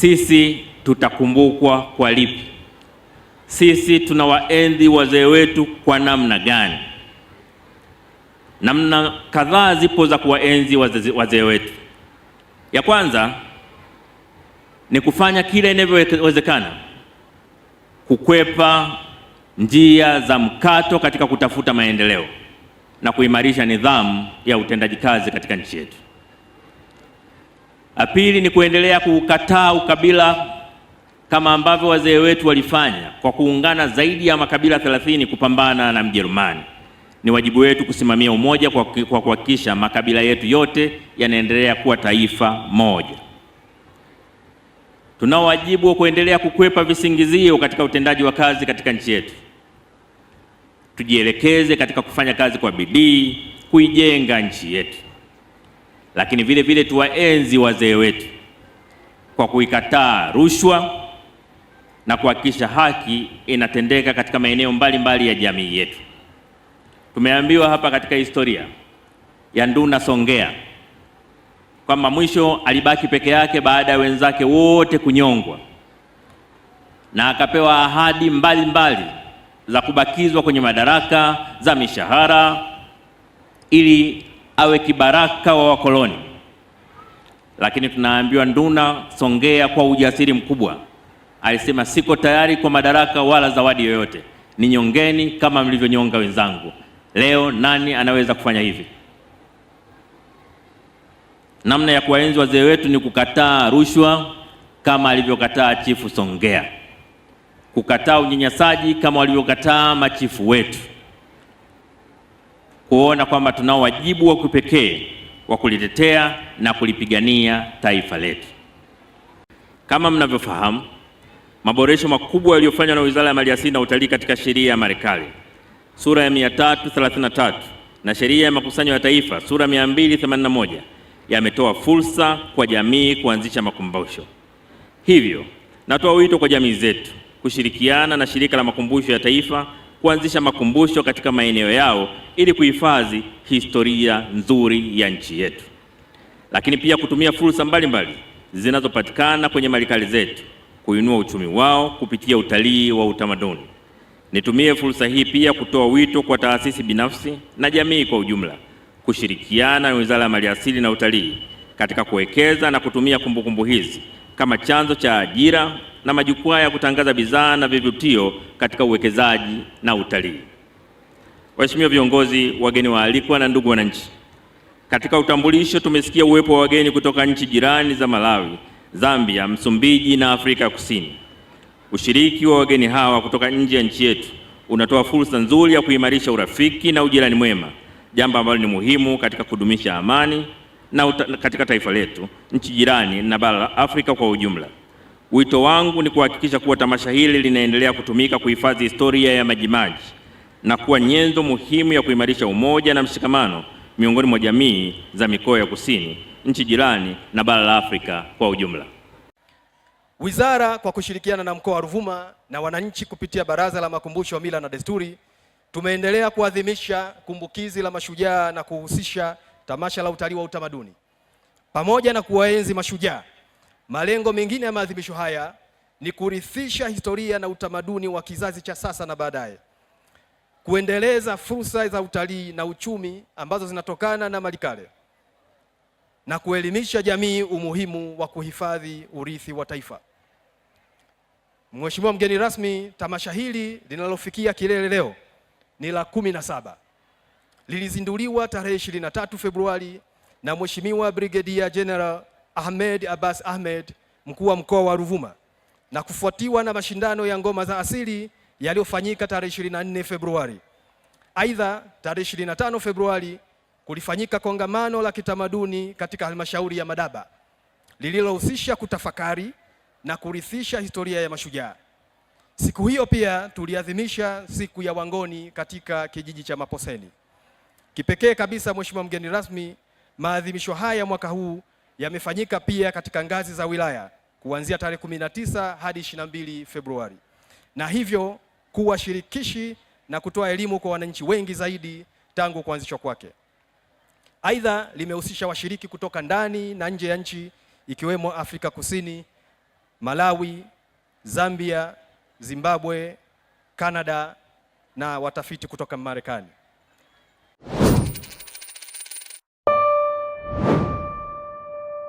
sisi tutakumbukwa kwa lipi? Sisi tunawaenzi wazee wetu kwa namna gani? Namna kadhaa zipo za kuwaenzi wazee wetu. Ya kwanza ni kufanya kila inavyowezekana kukwepa njia za mkato katika kutafuta maendeleo na kuimarisha nidhamu ya utendaji kazi katika nchi yetu. La pili ni kuendelea kukataa ukabila kama ambavyo wazee wetu walifanya kwa kuungana zaidi ya makabila 30 kupambana na Mjerumani. Ni wajibu wetu kusimamia umoja kwa kuhakikisha makabila yetu yote yanaendelea kuwa taifa moja. Tunao wajibu wa kuendelea kukwepa visingizio katika utendaji wa kazi katika nchi yetu. Tujielekeze katika kufanya kazi kwa bidii kuijenga nchi yetu. Lakini vile vile tuwaenzi wazee wetu kwa kuikataa rushwa na kuhakikisha haki inatendeka katika maeneo mbalimbali ya jamii yetu. Tumeambiwa hapa katika historia ya Nduna Songea kwamba mwisho alibaki peke yake baada ya wenzake wote kunyongwa, na akapewa ahadi mbalimbali za kubakizwa kwenye madaraka, za mishahara, ili awe kibaraka wa wakoloni. Lakini tunaambiwa Nduna Songea kwa ujasiri mkubwa alisema, siko tayari kwa madaraka wala zawadi yoyote, ninyongeni kama mlivyonyonga wenzangu. Leo nani anaweza kufanya hivi? Namna ya kuwaenzi wazee wetu ni kukataa rushwa kama alivyokataa Chifu Songea, kukataa unyanyasaji kama walivyokataa machifu wetu, kuona kwamba tunao wajibu wa kipekee wa kulitetea na kulipigania taifa letu. Kama mnavyofahamu, maboresho makubwa yaliyofanywa na Wizara ya Maliasili na Utalii katika sheria ya Marekani sura ya 333 na sheria ya makusanyo ya taifa sura 281 yametoa fursa kwa jamii kuanzisha makumbusho. Hivyo, natoa wito kwa jamii zetu kushirikiana na Shirika la Makumbusho ya Taifa kuanzisha makumbusho katika maeneo yao ili kuhifadhi historia nzuri ya nchi yetu. Lakini pia kutumia fursa mbalimbali zinazopatikana kwenye malikali zetu kuinua uchumi wao kupitia utalii wa utamaduni. Nitumie fursa hii pia kutoa wito kwa taasisi binafsi na jamii kwa ujumla kushirikiana na Wizara ya Maliasili na Utalii katika kuwekeza na kutumia kumbukumbu hizi kama chanzo cha ajira na majukwaa ya kutangaza bidhaa na vivutio katika uwekezaji na utalii. Waheshimiwa viongozi, wageni waalikwa na ndugu wananchi, katika utambulisho tumesikia uwepo wa wageni kutoka nchi jirani za Malawi, Zambia, Msumbiji na Afrika Kusini. Ushiriki wa wageni hawa kutoka nje ya nchi yetu unatoa fursa nzuri ya kuimarisha urafiki na ujirani mwema, jambo ambalo ni muhimu katika kudumisha amani katika taifa letu, nchi jirani na bara la Afrika kwa ujumla. Wito wangu ni kuhakikisha kuwa tamasha hili linaendelea kutumika kuhifadhi historia ya Majimaji na kuwa nyenzo muhimu ya kuimarisha umoja na mshikamano miongoni mwa jamii za mikoa ya kusini, nchi jirani na bara la Afrika kwa ujumla. Wizara kwa kushirikiana na mkoa wa Ruvuma na wananchi kupitia Baraza la Makumbusho ya Mila na Desturi tumeendelea kuadhimisha kumbukizi la mashujaa na kuhusisha tamasha la utalii wa utamaduni. Pamoja na kuwaenzi mashujaa, malengo mengine ya maadhimisho haya ni kurithisha historia na utamaduni wa kizazi cha sasa na baadaye, kuendeleza fursa za utalii na uchumi ambazo zinatokana na malikale, na kuelimisha jamii umuhimu wa kuhifadhi urithi wa taifa. Mheshimiwa mgeni rasmi, tamasha hili linalofikia kilele leo ni la 17. Lilizinduliwa tarehe 23 Februari na Mheshimiwa Brigadier General Ahmed Abbas Ahmed, mkuu wa mkoa wa Ruvuma, na kufuatiwa na mashindano ya ngoma za asili yaliyofanyika tarehe 24 Februari. Aidha, tarehe 25 Februari kulifanyika kongamano la kitamaduni katika halmashauri ya Madaba lililohusisha kutafakari na kurithisha historia ya mashujaa. Siku hiyo pia tuliadhimisha siku ya Wangoni katika kijiji cha Maposeni. Kipekee kabisa, Mheshimiwa mgeni rasmi, maadhimisho haya mwaka huu yamefanyika pia katika ngazi za wilaya kuanzia tarehe 19 hadi 22 Februari, na hivyo kuwa shirikishi na kutoa elimu kwa wananchi wengi zaidi tangu kuanzishwa kwake. Aidha, limehusisha washiriki kutoka ndani na nje ya nchi ikiwemo Afrika Kusini, Malawi, Zambia, Zimbabwe, Canada na watafiti kutoka Marekani.